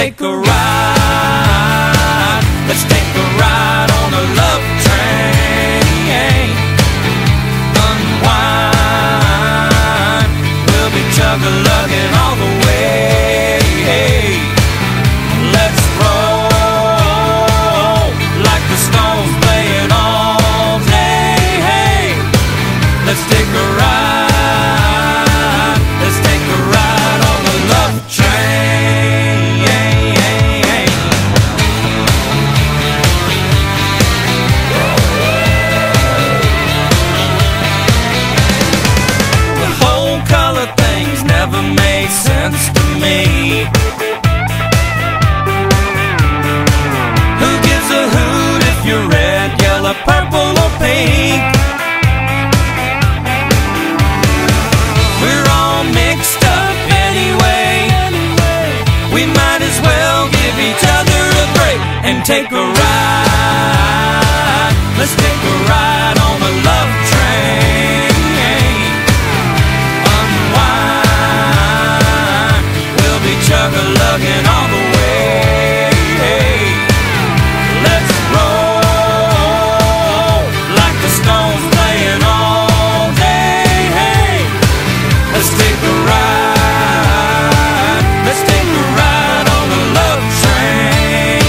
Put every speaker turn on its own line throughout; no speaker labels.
take a ride. Let's take a ride on the love train. Unwind, we'll be chug-a-lugging all the way. Let's roll like the Stones playing all day. Let's take a ride. Let's take a ride on the love train. The whole color things never made sense to me. Who gives a hoot if you're red, yellow, purple, or pink? We're all mixed up anyway. We might as well give each other a break and take a ride. Let's take a ride on the love train. Unwind, we'll be chug-a-lugging all the way. Let's roll like the Stones playing all day. Let's take a ride. Let's take a ride on the love train.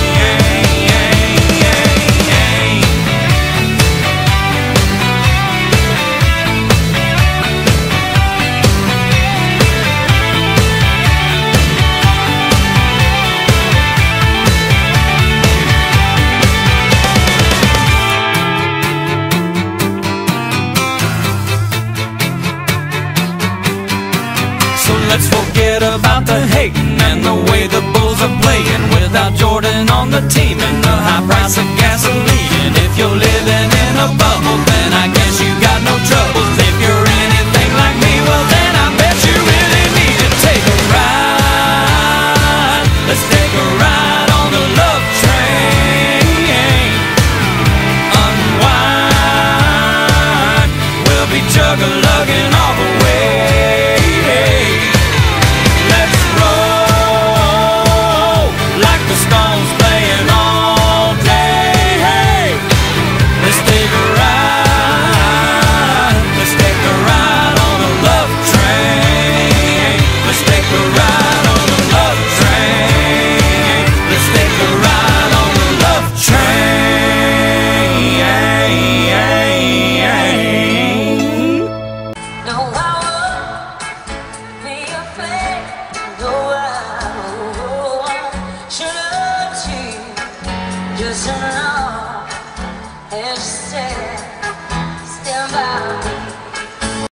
So let's forget about the hating and the way the Bulls are playing without Jordan on the team and the high price of gas.